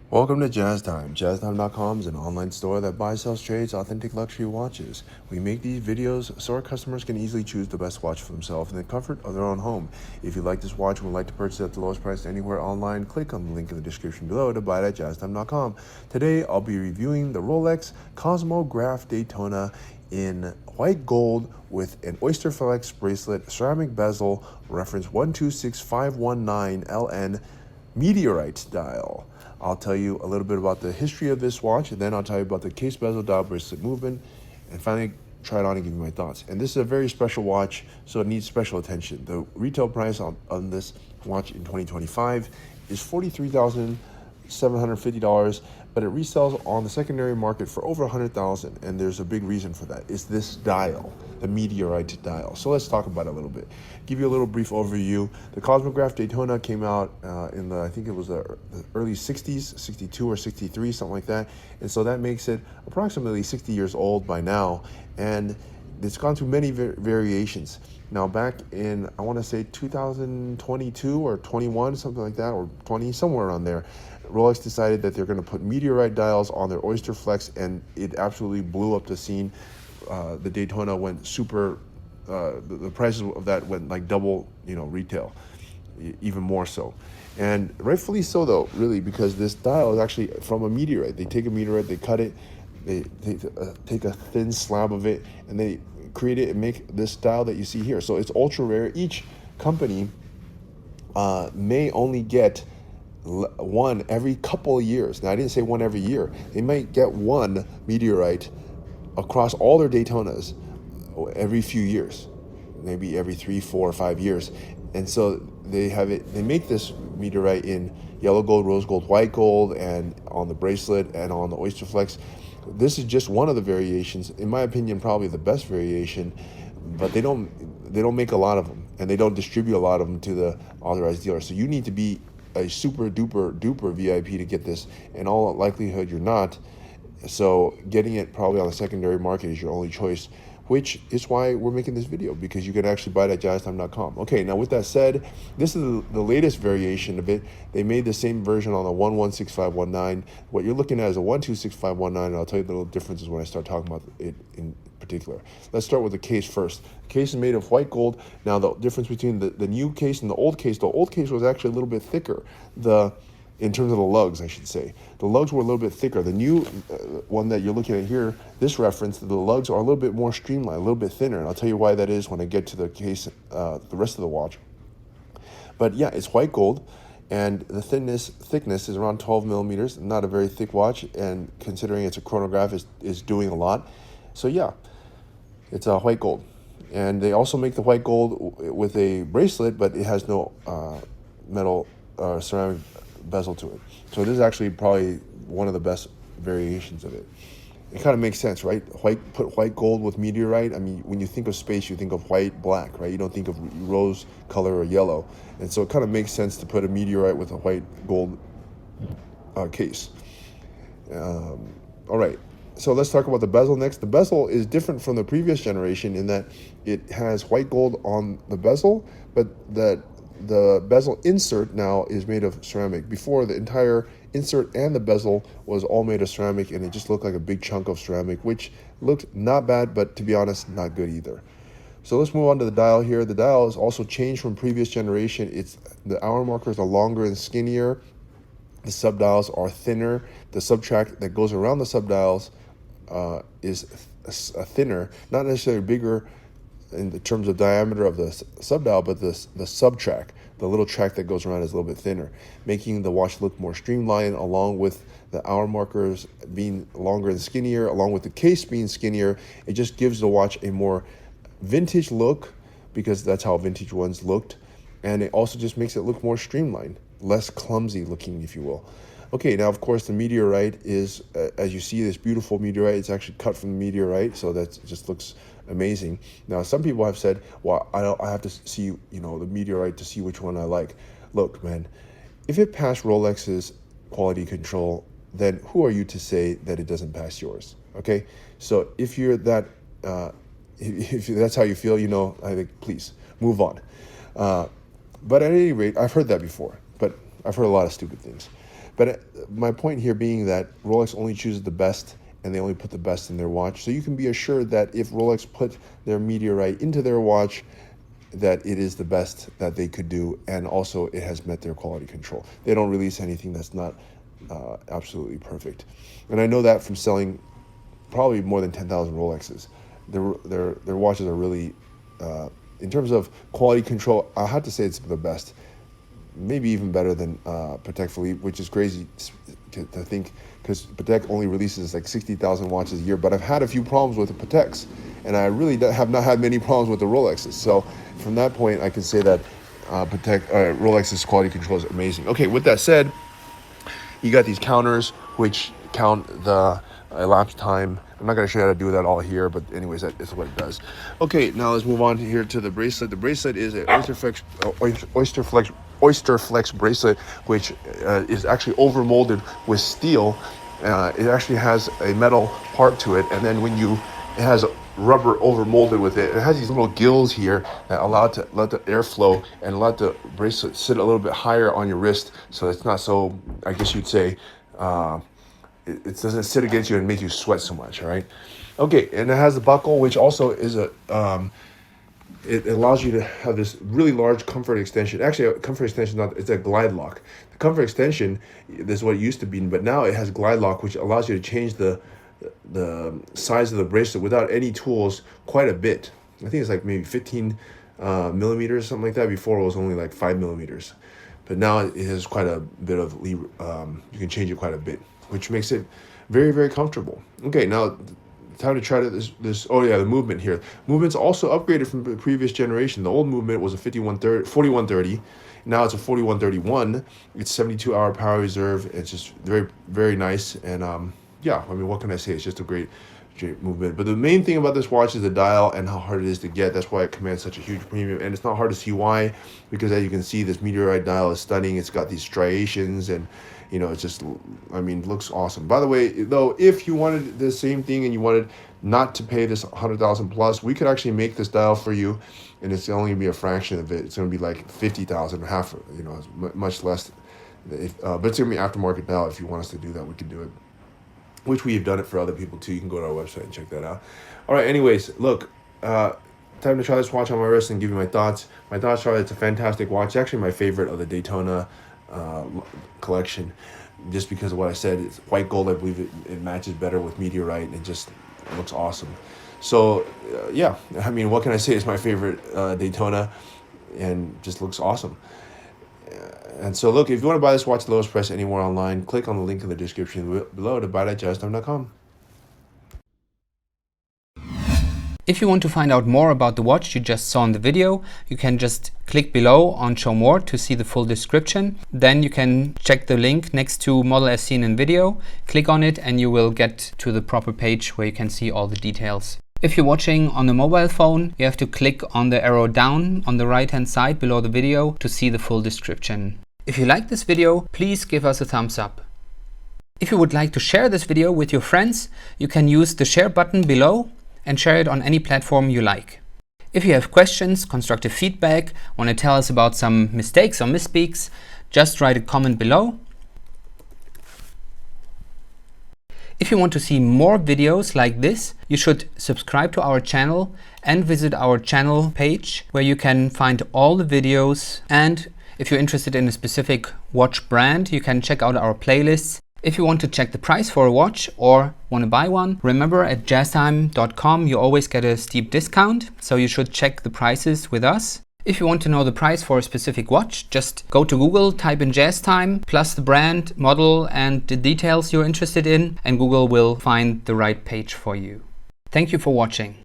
Welcome to Jazz Time. JazzTime.com is an online store that buys, sells, trades authentic luxury watches. We make these videos so our customers can easily choose the best watch for themselves in the comfort of their own home. If you like this watch and would like to purchase it at the lowest price anywhere online, click on the link in the description below to buy it at JazzTime.com. Today, I'll be reviewing the Rolex Cosmograph Daytona in white gold with an Oysterflex bracelet, ceramic bezel, reference 126519LN, Meteorite Dial. I'll tell you a little bit about the history of this watch, and then I'll tell you about the case bezel dial bracelet movement, and finally try it on and give you my thoughts. And this is a very special watch, so it needs special attention. The retail price on this watch in 2025 is $43,750, but it resells on the secondary market for over $100,000, and there's a big reason for that. It's this dial, the Meteorite Dial. So let's talk about it a little bit. Give you a little brief overview. The Cosmograph Daytona came out in the, I think it was the early 60s, 62 or 63, something like that. And so that makes it approximately 60 years old by now, and it's gone through many variations. Now back in, I want to say 2022 or 21, something like that, or 20, somewhere around there, Rolex decided that they're going to put Meteorite dials on their Oysterflex, and it absolutely blew up the scene. The Daytona went super, the prices of that went like double, retail, even more so. And rightfully so though, really, because this dial is actually from a meteorite. They take a meteorite, they cut it, they take a thin slab of it, and they create it and make this dial that you see here. So it's ultra rare. Each company may only get one every couple of years. Now, I didn't say one every year. They might get one meteorite across all their Daytonas every few years, maybe every 3, 4, or 5 years. And so they have it. They make this meteorite in yellow gold, rose gold, white gold, and on the bracelet and on the Oysterflex. This is just one of the variations. In my opinion, probably the best variation, but they don't make a lot of them, and they don't distribute a lot of them to the authorized dealers. So you need to be a super duper VIP to get this. In all likelihood, you're not. So getting it probably on the secondary market is your only choice, which is why we're making this video, because you can actually buy it at jazztime.com. Okay, now with that said, this is the latest variation of it. They made the same version on the 116519. What you're looking at is a 126519, and I'll tell you the little differences when I start talking about it in particular. Let's start with the case first. The case is made of white gold. Now the difference between the new case and the old case was actually a little bit thicker. In terms of the lugs, I should say. The lugs were a little bit thicker. The new one that you're looking at here, this reference, the lugs are a little bit more streamlined, a little bit thinner. And I'll tell you why that is when I get to the case, the rest of the watch. But yeah, it's white gold, and the thickness is around 12 millimeters. Not a very thick watch, and considering it's a chronograph, is doing a lot. So yeah, it's a white gold. And they also make the white gold with a bracelet, but it has no metal ceramic bezel to it. So this is actually probably one of the best variations of it. It kind of makes sense, right? Put white gold with meteorite. I mean, when you think of space, you think of white, black, right? You don't think of rose color or yellow. And so it kind of makes sense to put a meteorite with a white gold case. All right. So let's talk about the bezel next. The bezel is different from the previous generation in that it has white gold on the bezel, but the bezel insert now is made of ceramic. Before, the entire insert and the bezel was all made of ceramic, and it just looked like a big chunk of ceramic, which looked not bad, but to be honest, not good either. So let's move on to the dial here. The dial is also changed from previous generation. The hour markers are longer and skinnier. The subdials are thinner. The subtrack that goes around the subdials is thinner, not necessarily bigger in the terms of diameter of the subdial, but the subtrack, the little track that goes around, is a little bit thinner, making the watch look more streamlined, along with the hour markers being longer and skinnier, along with the case being skinnier. It just gives the watch a more vintage look, because that's how vintage ones looked, and it also just makes it look more streamlined, less clumsy looking, if you will. Okay, now of course the meteorite is, as you see, this beautiful meteorite. It's actually cut from the meteorite, so that just looks amazing. Now some people have said, well, I have to see, the meteorite to see which one I like. Look, man, if it passed Rolex's quality control, then who are you to say that it doesn't pass yours? Okay, so if you're that, if that's how you feel, I think please move on. But at any rate, I've heard that before, but I've heard a lot of stupid things. But my point here being that Rolex only chooses the best, and they only put the best in their watch. So you can be assured that if Rolex put their Meteorite into their watch, that it is the best that they could do, and also it has met their quality control. They don't release anything that's not absolutely perfect. And I know that from selling probably more than 10,000 Rolexes. Their watches are really, in terms of quality control, I have to say it's the best. Maybe even better than Patek Philippe, which is crazy to think, because Patek only releases like 60,000 watches a year. But I've had a few problems with the Pateks, and I really have not had many problems with the Rolexes. So from that point, I can say that Rolex's quality control is amazing. Okay, with that said, you got these counters which count the elapsed time. I'm not going to show you how to do that all here, but anyways, that is what it does. Okay, now let's move on here to the bracelet. The bracelet is an Oysterflex bracelet, which is actually overmolded with steel. It actually has a metal part to it, and then it has rubber overmolded with it. It has these little gills here that allow it to let the air flow and let the bracelet sit a little bit higher on your wrist, so it's not so, I guess you'd say, it doesn't sit against you and make you sweat so much. All right. Okay, and it has a buckle, which also is it allows you to have this really large comfort extension. Actually, a comfort extension, it's a glide lock. The comfort extension, this is what it used to be, but now it has glide lock, which allows you to change the size of the bracelet without any tools quite a bit. I think it's like maybe 15 millimeters, something like that. Before it was only like 5 millimeters, but now it has quite a bit of you can change it quite a bit, which makes it very, very comfortable. Okay, now time to try this. Oh yeah, the movement here. Movement's also upgraded from the previous generation. The old movement was a 4130. Now it's a 4131. It's 72-hour power reserve. It's just very, very nice. And yeah, I mean, what can I say? It's just a great movement. But the main thing about this watch is the dial and how hard it is to get. That's why it commands such a huge premium. And it's not hard to see why, because as you can see, this Meteorite dial is stunning. It's got these striations, and you know, it's just, I mean, looks awesome. By the way, though, if you wanted the same thing and you wanted not to pay this 100,000 plus, we could actually make this dial for you, and it's only gonna be a fraction of it. It's gonna be like 50,000, half, you know, much less. But it's gonna be aftermarket dial. If you want us to do that, we can do it, which we have done it for other people too. You can go to our website and check that out. All right, anyways, look, time to try this watch on my wrist and give you my thoughts. My thoughts are, it's a fantastic watch. It's actually my favorite of the Daytona collection, just because of what I said. It's white gold. I believe it matches better with Meteorite, and it just looks awesome. So yeah, I mean, what can I say? It's my favorite Daytona, and just looks awesome. And so look, if you want to buy this watch at the lowest price anywhere online, click on the link in the description below to buy it at justtime.com. If you want to find out more about the watch you just saw in the video, you can just click below on Show More to see the full description. Then you can check the link next to Model as seen in video, click on it, and you will get to the proper page where you can see all the details. If you're watching on a mobile phone, you have to click on the arrow down on the right hand side below the video to see the full description. If you like this video, please give us a thumbs up. If you would like to share this video with your friends, you can use the share button below and share it on any platform you like. If you have questions, constructive feedback, want to tell us about some mistakes or misspeaks, just write a comment below. If you want to see more videos like this, you should subscribe to our channel and visit our channel page where you can find all the videos. And if you're interested in a specific watch brand, you can check out our playlists. If you want to check the price for a watch or want to buy one, remember at justtime.com you always get a steep discount, so you should check the prices with us. If you want to know the price for a specific watch, just go to Google, type in JazzTime, plus the brand, model, and the details you're interested in, and Google will find the right page for you. Thank you for watching.